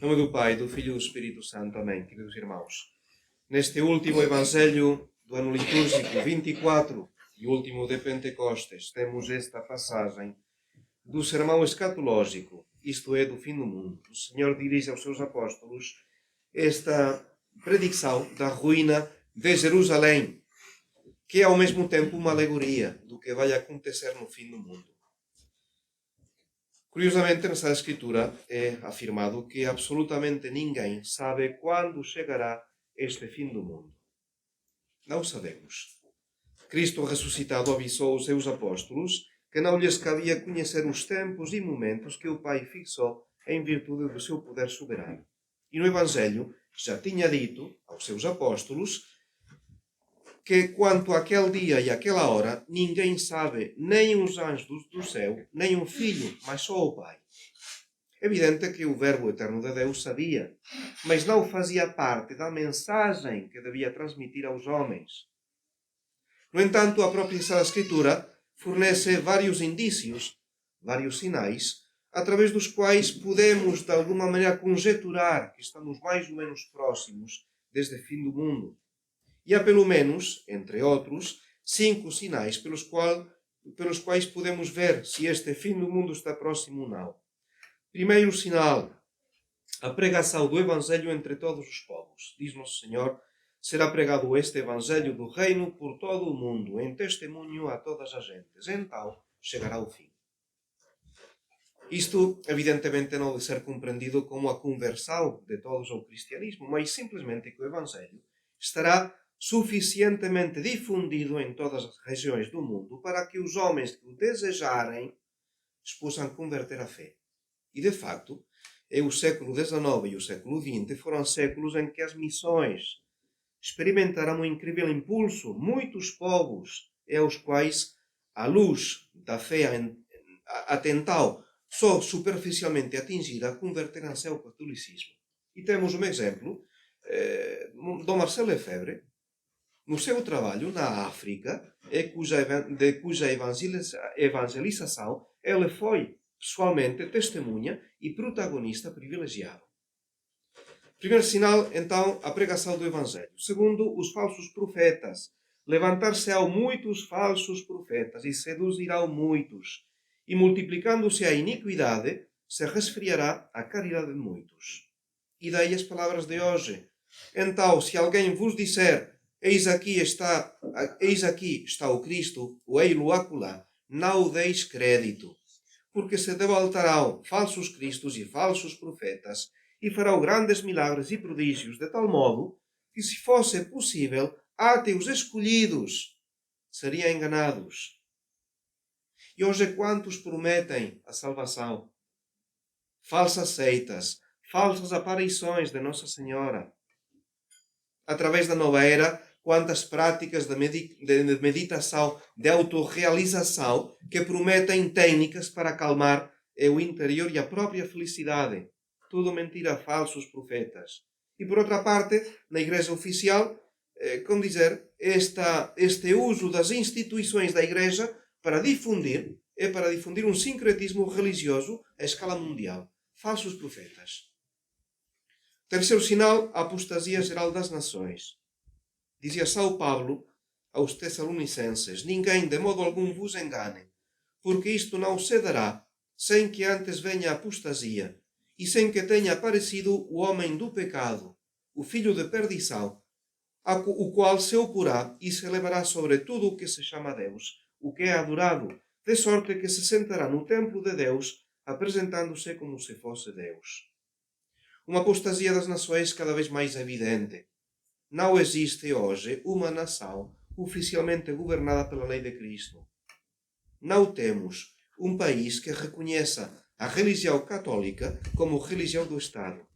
Em nome do Pai, do Filho e do Espírito Santo. Amém, queridos irmãos. Neste último Evangelho do ano litúrgico 24 e último de Pentecostes, temos esta passagem do sermão escatológico, isto é, do fim do mundo. O Senhor dirige aos seus apóstolos esta predição da ruína de Jerusalém, que é ao mesmo tempo uma alegoria do que vai acontecer no fim do mundo. Curiosamente, nessa escritura é afirmado que absolutamente ninguém sabe quando chegará este fim do mundo. Não sabemos. Cristo ressuscitado avisou os seus apóstolos que não lhes cabia conhecer os tempos e momentos que o Pai fixou em virtude do seu poder soberano. E no Evangelho já tinha dito aos seus apóstolos que quanto àquele dia e àquela hora, ninguém sabe, nem os anjos do céu, nem o Filho, mas só o Pai. É evidente que o Verbo eterno de Deus sabia, mas não fazia parte da mensagem que devia transmitir aos homens. No entanto, a própria Sagrada Escritura fornece vários indícios, vários sinais, através dos quais podemos, de alguma maneira, conjeturar que estamos mais ou menos próximos desde o fim do mundo. E há pelo menos, entre outros, 5 sinais pelos quais podemos ver se este fim do mundo está próximo ou não. Primeiro sinal, a pregação do Evangelho entre todos os povos. Diz Nosso Senhor, será pregado este Evangelho do Reino por todo o mundo, em testemunho a todas as gentes. Então chegará o fim. Isto, evidentemente, não deve ser compreendido como a conversão de todos ao cristianismo, mas simplesmente que o Evangelho estará suficientemente difundido em todas as regiões do mundo para que os homens que o desejarem se possam converter à fé. E, de facto, o século XIX e o século XX foram séculos em que as missões experimentaram um incrível impulso. Muitos povos aos quais a luz da fé atental só superficialmente atingida converteram-se ao catolicismo. E temos um exemplo, Dom Marcelo Lefebvre, no seu trabalho na África, de cuja evangelização ele foi pessoalmente testemunha e protagonista privilegiado. Primeiro sinal, então, a pregação do Evangelho. Segundo, os falsos profetas. Levantar-se-ão muitos falsos profetas e seduzirão muitos. E multiplicando-se a iniquidade, se resfriará a caridade de muitos. E daí as palavras de hoje. Então, se alguém vos disser, eis aqui está o Cristo, ou ei-lo acolá, não o deis crédito, porque se levantarão falsos cristos e falsos profetas, e farão grandes milagres e prodígios, de tal modo que, se fosse possível, até os escolhidos seriam enganados. E hoje quantos prometem a salvação? Falsas seitas, falsas aparições de Nossa Senhora. Através da nova era, quantas práticas de meditação, de autorrealização, que prometem técnicas para acalmar o interior e a própria felicidade. Tudo mentira, falsos profetas. E por outra parte, na Igreja Oficial, este uso das instituições da Igreja para difundir um sincretismo religioso à escala mundial. Falsos profetas. Terceiro sinal, a apostasia geral das nações. Dizia São Paulo aos Tessalonicenses, ninguém de modo algum vos engane, porque isto não se dará sem que antes venha a apostasia, e sem que tenha aparecido o homem do pecado, o filho de perdição, o qual se oporá e se levará sobre tudo o que se chama Deus, o que é adorado, de sorte que se sentará no templo de Deus, apresentando-se como se fosse Deus. Uma apostasia das nações cada vez mais evidente. Não existe hoje uma nação oficialmente governada pela lei de Cristo. Não temos um país que reconheça a religião católica como religião do Estado.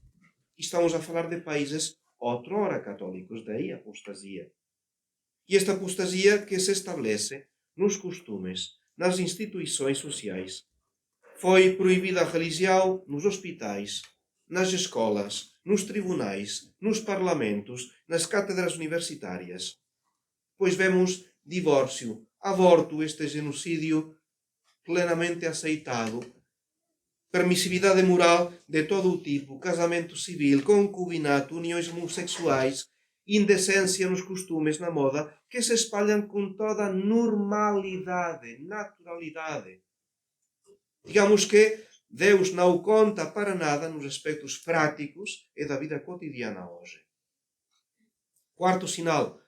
Estamos a falar de países outrora católicos, daí a apostasia. E esta apostasia que se estabelece nos costumes, nas instituições sociais. Foi proibida a religião nos hospitais, nas escolas, nos tribunais, nos parlamentos, nas cátedras universitárias. Pois vemos divórcio, aborto, este genocídio plenamente aceitado, permissividade moral de todo o tipo, casamento civil, concubinato, uniões homossexuais, indecência nos costumes, na moda, que se espalham com toda normalidade, naturalidade. Digamos que Deus não conta para nada nos aspectos práticos e da vida cotidiana hoje. Quarto sinal: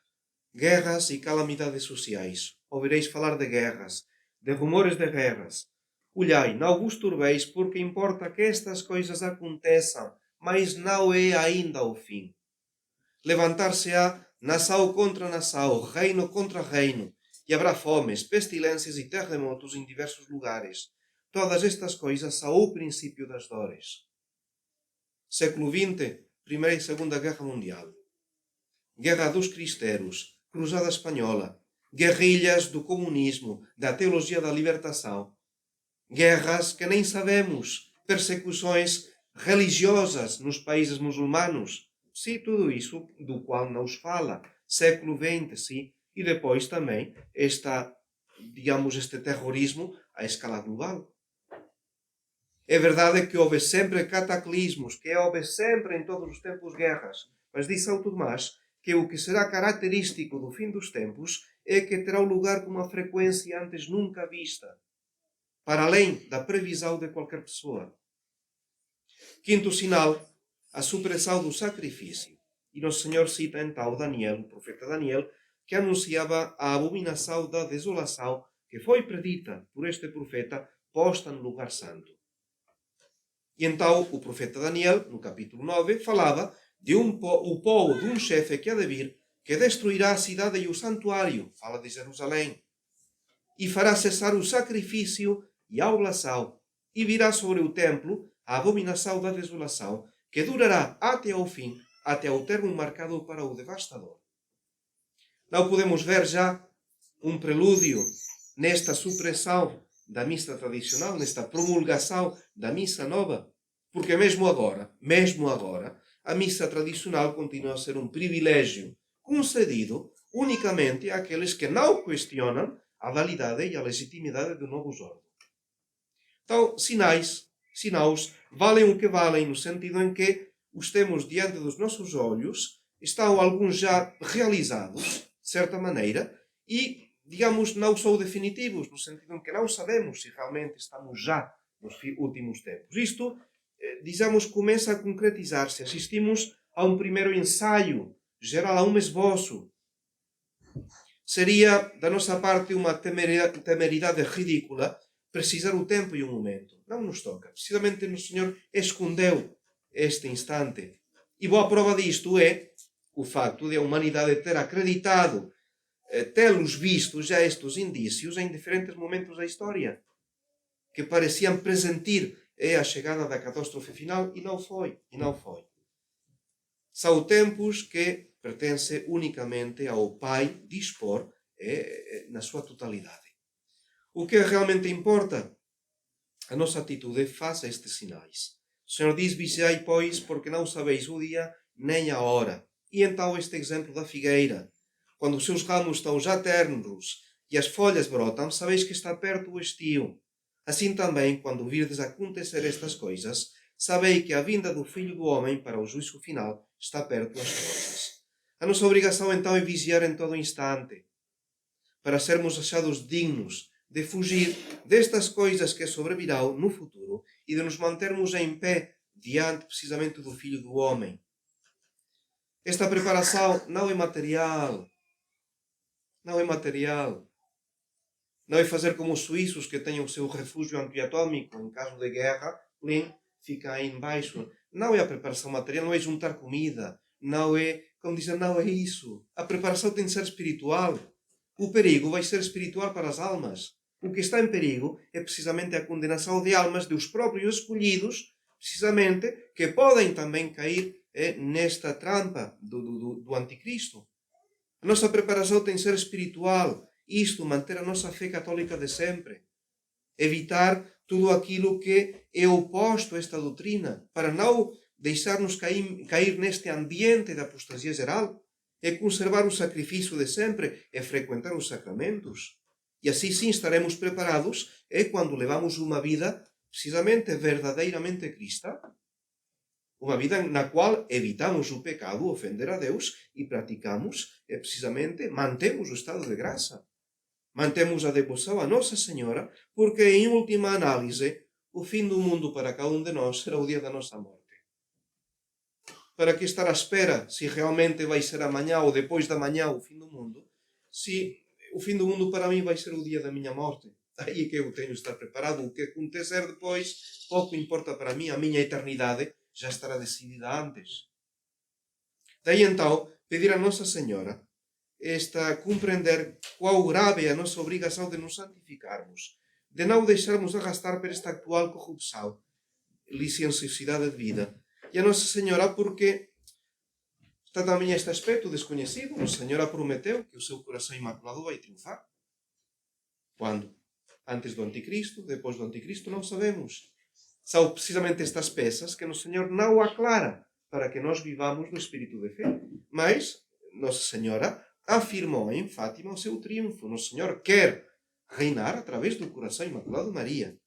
guerras e calamidades sociais. Ouvireis falar de guerras, de rumores de guerras. Olhai, não vos turbeis, porque importa que estas coisas aconteçam, mas não é ainda o fim. Levantar-se-á nação contra nação, reino contra reino, e haverá fomes, pestilências e terremotos em diversos lugares. Todas estas coisas são o princípio das dores. Século XX, Primeira e Segunda Guerra Mundial. Guerra dos Cristeiros, Cruzada Espanhola, guerrilhas do comunismo, da teologia da libertação. Guerras que nem sabemos, persecuções religiosas nos países muçulmanos. Sim, tudo isso do qual não se fala. Século XX, sim. E depois também este terrorismo à escala global. É verdade que houve sempre cataclismos, que houve sempre em todos os tempos guerras. Mas diz São Tomás que o que será característico do fim dos tempos é que terá lugar com uma frequência antes nunca vista, para além da previsão de qualquer pessoa. Quinto sinal, a supressão do sacrifício. E Nosso Senhor cita então Daniel, o profeta Daniel, que anunciava a abominação da desolação que foi predita por este profeta, posta no lugar santo. E então o profeta Daniel, no capítulo 9, falava de o povo de um chefe que há de vir, que destruirá a cidade e o santuário, fala de Jerusalém, e fará cessar o sacrifício e a oblação, e virá sobre o templo a abominação da desolação, que durará até ao fim, até ao termo marcado para o devastador. Não podemos ver já um prelúdio nesta supressão da missa tradicional, nesta promulgação da missa nova? Porque mesmo agora, a missa tradicional continua a ser um privilégio concedido unicamente àqueles que não questionam a validade e a legitimidade do novo ordem. Então, sinais valem o que valem, no sentido em que os temos diante dos nossos olhos, estão alguns já realizados, de certa maneira, e, digamos, não são definitivos, no sentido em que não sabemos se realmente estamos já nos últimos tempos. Isto, digamos, começa a concretizar-se. Assistimos a um primeiro ensaio geral, a um esboço. Seria, da nossa parte, uma temeridade ridícula precisar o tempo e o momento. Não nos toca. Precisamente o Senhor escondeu este instante. E boa prova disto é o facto de a humanidade ter acreditado, tê-los visto já estes indícios em diferentes momentos da história, que pareciam presentir a chegada da catástrofe final, e não foi. São tempos que pertencem unicamente ao Pai dispor na sua totalidade. O que realmente importa? A nossa atitude face a estes sinais. O Senhor diz: vigiai, pois, porque não sabeis o dia nem a hora. E então este exemplo da figueira. Quando os seus ramos estão já ternos e as folhas brotam, sabeis que está perto o estio. Assim também, quando virdes acontecer estas coisas, sabei que a vinda do Filho do Homem para o juízo final está perto das portas. A nossa obrigação então é vigiar em todo instante, para sermos achados dignos de fugir destas coisas que sobrevirão no futuro e de nos mantermos em pé diante precisamente do Filho do Homem. Esta preparação não é material. Não é fazer como os suíços, que têm o seu refúgio antiatômico em caso de guerra, fica aí embaixo. Não é a preparação material, não é juntar comida, não é, como dizem, não é isso. A preparação tem de ser espiritual. O perigo vai ser espiritual para as almas. O que está em perigo é precisamente a condenação de almas dos próprios escolhidos, precisamente, que podem também cair nesta trampa do anticristo. A nossa preparação tem de ser espiritual. Isto, manter a nossa fé católica de sempre. Evitar tudo aquilo que é oposto a esta doutrina, para não deixar-nos cair neste ambiente de apostasia geral. É conservar o sacrifício de sempre, é frequentar os sacramentos. E assim sim estaremos preparados quando levamos uma vida precisamente verdadeiramente cristã. Uma vida na qual evitamos o pecado, ofender a Deus, e praticamos, precisamente, mantemos o estado de graça. Mantemos a devoção a Nossa Senhora, porque, em última análise, o fim do mundo para cada um de nós será o dia da nossa morte. Para que estar à espera se realmente vai ser amanhã ou depois da manhã o fim do mundo, se o fim do mundo para mim vai ser o dia da minha morte? Aí é que eu tenho de estar preparado. O que acontecer depois, pouco importa para mim. A minha eternidade já estará decidida antes. Daí então, pedir a Nossa Senhora compreender quão grave é a nossa obrigação de nos santificarmos, de não deixarmos arrastar por esta atual corrupção, licenciosidade de vida. E a Nossa Senhora, porque está também este aspecto desconhecido, Nossa Senhora prometeu que o seu coração imaculado vai triunfar. Quando? Antes do Anticristo, depois do Anticristo, não sabemos. São precisamente estas peças que Nosso Senhor não aclara para que nós vivamos no espírito de fé. Mas Nossa Senhora afirmou em Fátima o seu triunfo. Nosso Senhor quer reinar através do coração imaculado de Maria.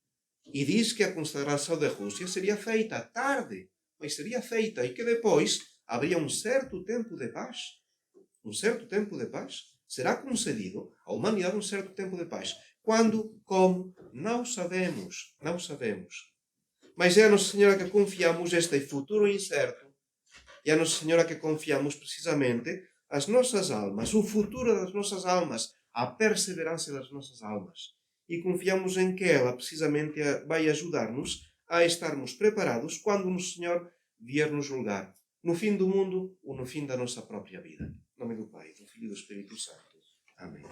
E diz que a consagração da Rússia seria feita tarde, mas seria feita, e que depois haveria um certo tempo de paz. Um certo tempo de paz. Será concedido à humanidade um certo tempo de paz. Quando? Como? Não sabemos. Não sabemos. Mas é a Nossa Senhora que confiamos este futuro incerto. É a Nossa Senhora que confiamos precisamente as nossas almas, o futuro das nossas almas, a perseverança das nossas almas. E confiamos em que ela precisamente vai ajudar-nos a estarmos preparados quando o Senhor vier nos julgar. No fim do mundo ou no fim da nossa própria vida. Em nome do Pai, do Filho e do Espírito Santo. Amém.